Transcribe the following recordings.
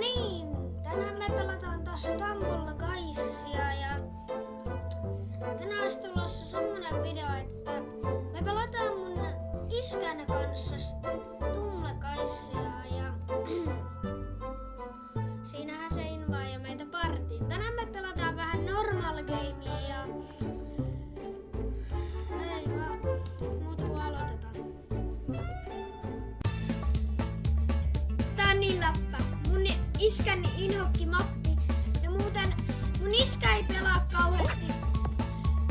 niin, tänään me pelataan taas Stumble Guysia ja tänään olisi tulossa semmonen video, että me pelataan mun iskän kanssa Stumble Guysia ja siinähän se invaa meitä partiin. Tänään me pelataan vähän normal gamea ja ei vaan muuta kuin aloitetaan. Tää on niin läppä. Mun iskän inhokki mappi. Ja muuten mun iskä ei pelaa kauheasti.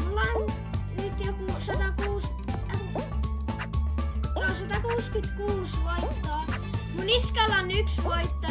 Mulla on nyt joku 166 voittoa. Mun iskällä on 1 voitto,